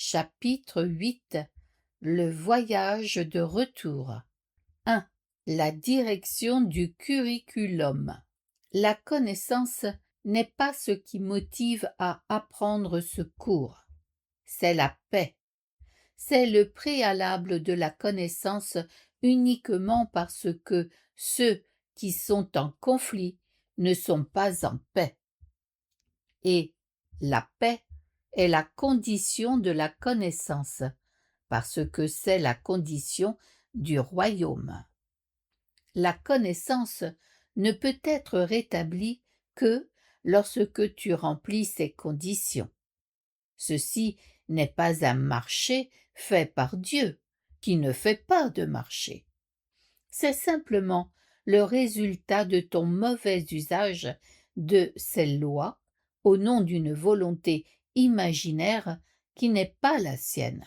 Chapitre 8. Le voyage de retour. 1. La direction du curriculum. La connaissance n'est pas ce qui motive à apprendre ce cours. C'est la paix. C'est le préalable de la connaissance uniquement parce que ceux qui sont en conflit ne sont pas en paix. Et la paix est la condition de la connaissance, parce que c'est la condition du royaume. La connaissance ne peut être rétablie que lorsque tu remplis ces conditions. Ceci n'est pas un marché fait par Dieu, qui ne fait pas de marché. C'est simplement le résultat de ton mauvais usage de ces lois au nom d'une volonté imaginaire qui n'est pas la sienne.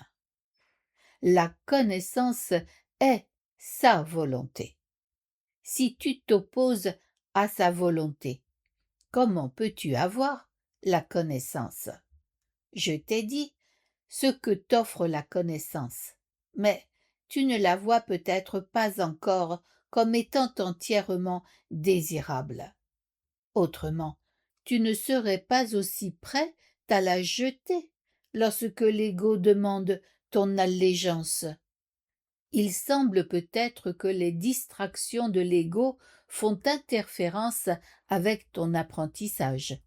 La connaissance est sa volonté. Si tu t'opposes à sa volonté, comment peux-tu avoir la connaissance? Je t'ai dit ce que t'offre la connaissance, mais tu ne la vois peut-être pas encore comme étant entièrement désirable. Autrement, tu ne serais pas aussi prêt à la jeter lorsque l'ego demande ton allégeance. Il semble peut-être que les distractions de l'ego font interférence avec ton apprentissage.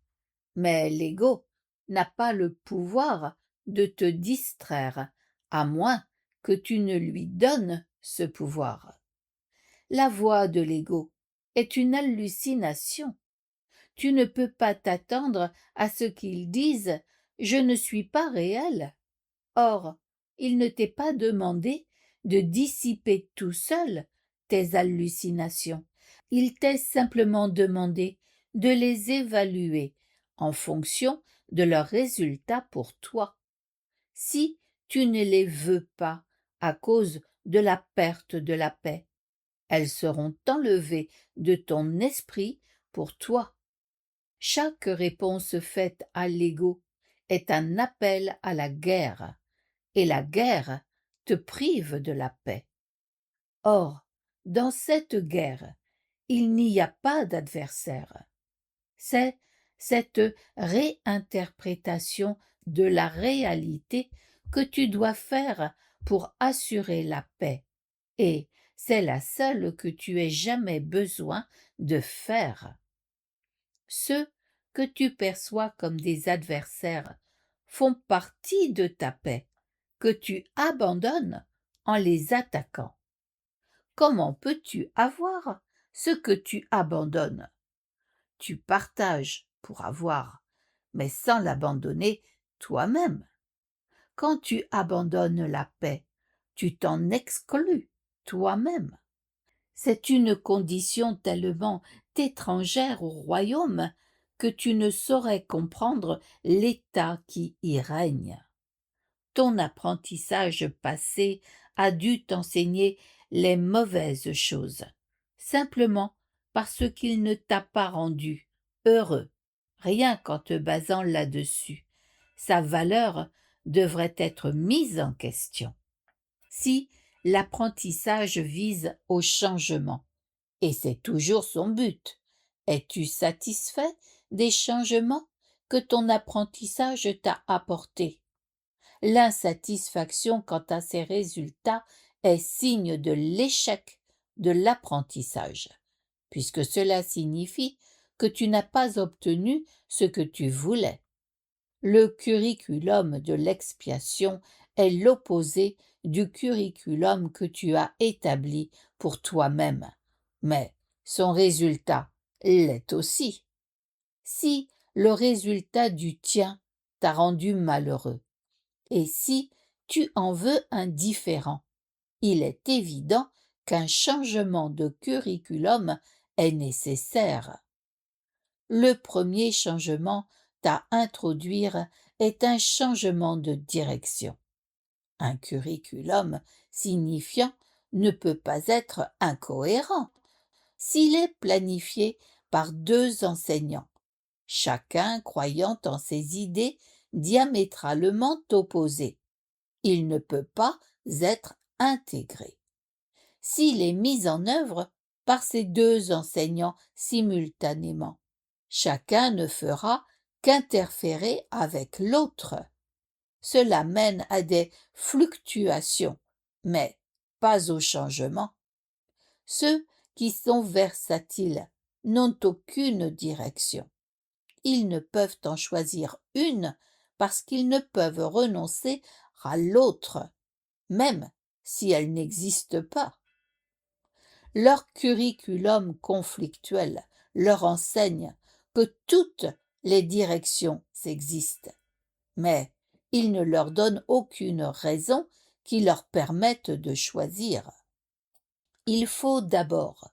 Mais l'ego n'a pas le pouvoir de te distraire, à moins que tu ne lui donnes ce pouvoir. La voix de l'ego est une hallucination. Tu ne peux pas t'attendre à ce qu'il dise « je ne suis pas réel ». Or, il ne t'est pas demandé de dissiper tout seul tes hallucinations. Il t'est simplement demandé de les évaluer en fonction de leurs résultats pour toi. Si tu ne les veux pas à cause de la perte de la paix, elles seront enlevées de ton esprit pour toi. Chaque réponse faite à l'ego est un appel à la guerre, et la guerre te prive de la paix. Or, dans cette guerre, il n'y a pas d'adversaire. C'est cette réinterprétation de la réalité que tu dois faire pour assurer la paix, et c'est la seule que tu aies jamais besoin de faire. Ceux que tu perçois comme des adversaires font partie de ta paix, que tu abandonnes en les attaquant. Comment peux-tu avoir ce que tu abandonnes? Tu partages pour avoir, mais sans l'abandonner toi-même. Quand tu abandonnes la paix, tu t'en exclus toi-même. C'est une condition tellement étrangère au royaume que tu ne saurais comprendre l'état qui y règne. Ton apprentissage passé a dû t'enseigner les mauvaises choses, simplement parce qu'il ne t'a pas rendu heureux, rien qu'en te basant là-dessus. Sa valeur devrait être mise en question. Si l'apprentissage vise au changement, et c'est toujours son but, es-tu satisfait des changements que ton apprentissage t'a apportés? L'insatisfaction quant à ces résultats est signe de l'échec de l'apprentissage, puisque cela signifie que tu n'as pas obtenu ce que tu voulais. Le curriculum de l'expiation est l'opposé du curriculum que tu as établi pour toi-même, mais son résultat l'est aussi. Si le résultat du tien t'a rendu malheureux, et si tu en veux un différent, il est évident qu'un changement de curriculum est nécessaire. Le premier changement à introduire est un changement de direction. Un curriculum signifiant ne peut pas être incohérent s'il est planifié par deux enseignants, chacun croyant en ses idées diamétralement opposées. il ne peut pas être intégré. S'il est mis en œuvre par ces deux enseignants simultanément, chacun ne fera qu'interférer avec l'autre. Cela mène à des fluctuations, mais pas au changement. Ceux qui sont versatiles n'ont aucune direction. Ils ne peuvent en choisir une parce qu'ils ne peuvent renoncer à l'autre, même si elle n'existe pas. Leur curriculum conflictuel leur enseigne que toutes les directions existent, mais il ne leur donne aucune raison qui leur permette de choisir. Il faut d'abord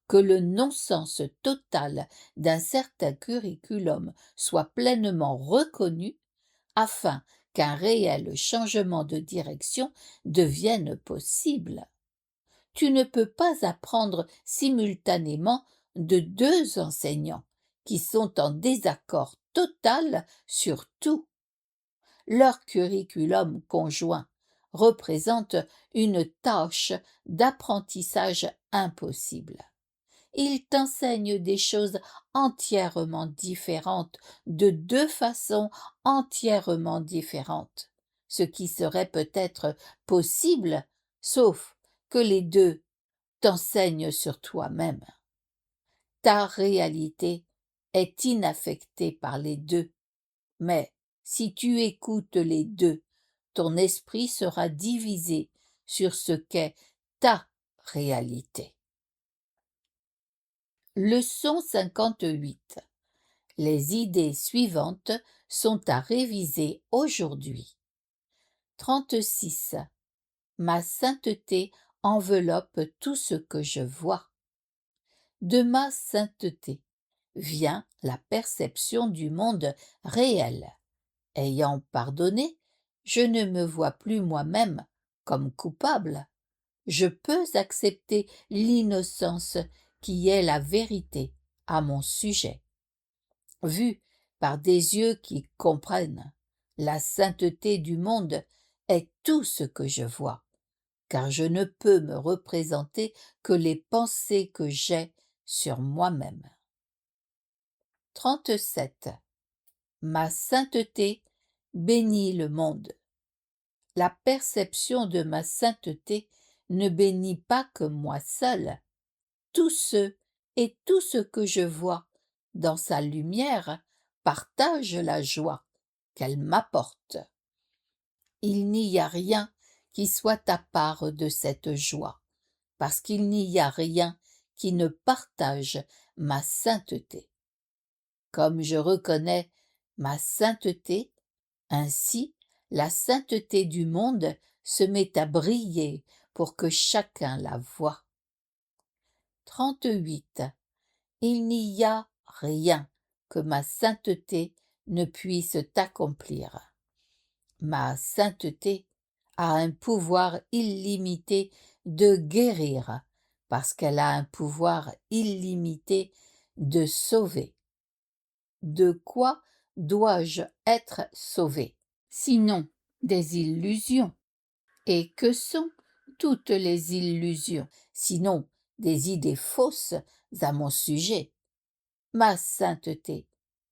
que le non-sens total d'un certain curriculum soit pleinement reconnu afin qu'un réel changement de direction devienne possible. Tu ne peux pas apprendre simultanément de deux enseignants qui sont en désaccord total sur tout. Leur curriculum conjoint représente une tâche d'apprentissage impossible. Ils t'enseignent des choses entièrement différentes, de deux façons entièrement différentes, ce qui serait peut-être possible, sauf que les deux t'enseignent sur toi-même. Ta réalité est inaffectée par les deux, mais si tu écoutes les deux, ton esprit sera divisé sur ce qu'est ta réalité. Leçon 58. Les idées suivantes sont à réviser aujourd'hui. 36. Ma sainteté enveloppe tout ce que je vois. De ma sainteté vient la perception du monde réel. Ayant pardonné, je ne me vois plus moi-même comme coupable. Je peux accepter l'innocence qui est la vérité à mon sujet. Vue par des yeux qui comprennent, la sainteté du monde est tout ce que je vois, car je ne peux me représenter que les pensées que j'ai sur moi-même. 37. Ma sainteté bénit le monde. La perception de ma sainteté ne bénit pas que moi seul. Tous ceux et tout ce que je vois dans sa lumière partagent la joie qu'elle m'apporte. Il n'y a rien qui soit à part de cette joie, parce qu'il n'y a rien qui ne partage ma sainteté. Comme je reconnais ma sainteté, ainsi la sainteté du monde se met à briller pour que chacun la voie. 38. Il n'y a rien que ma sainteté ne puisse accomplir. Ma sainteté a un pouvoir illimité de guérir, parce qu'elle a un pouvoir illimité de sauver. De quoi dois-je être sauvé, sinon des illusions? Et que sont toutes les illusions, sinon des idées fausses à mon sujet? Ma sainteté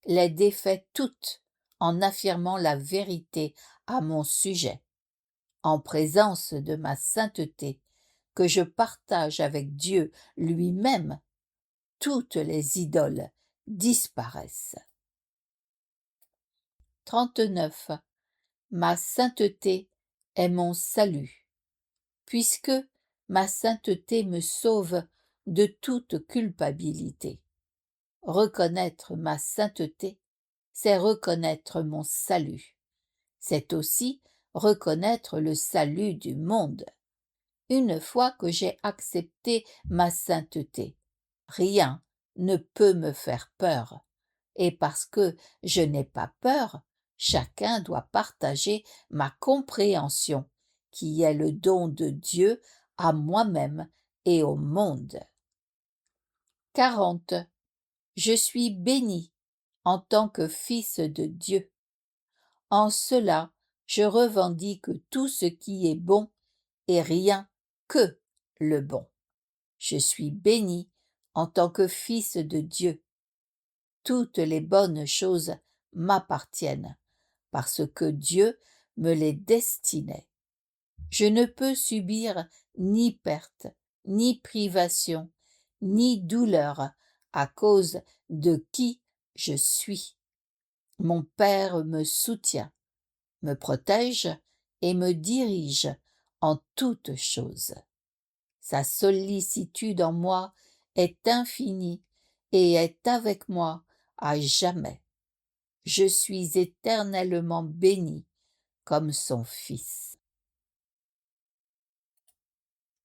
les défait toutes en affirmant la vérité à mon sujet. En présence de ma sainteté, que je partage avec Dieu lui-même, toutes les idoles disparaissent. 39. Ma sainteté est mon salut, puisque ma sainteté me sauve de toute culpabilité. Reconnaître ma sainteté, c'est reconnaître mon salut. C'est aussi reconnaître le salut du monde. Une fois que j'ai accepté ma sainteté, rien ne peut me faire peur. Et parce que je n'ai pas peur, chacun doit partager ma compréhension, qui est le don de Dieu à moi-même et au monde. 40. Je suis béni en tant que fils de Dieu. En cela, je revendique tout ce qui est bon et rien que le bon. Je suis béni en tant que fils de Dieu. Toutes les bonnes choses m'appartiennent, parce que Dieu me les destinait. Je ne peux subir ni perte, ni privation, ni douleur à cause de qui je suis. Mon Père me soutient, me protège et me dirige en toutes choses. Sa sollicitude en moi est infinie et est avec moi à jamais. Je suis éternellement béni comme son Fils.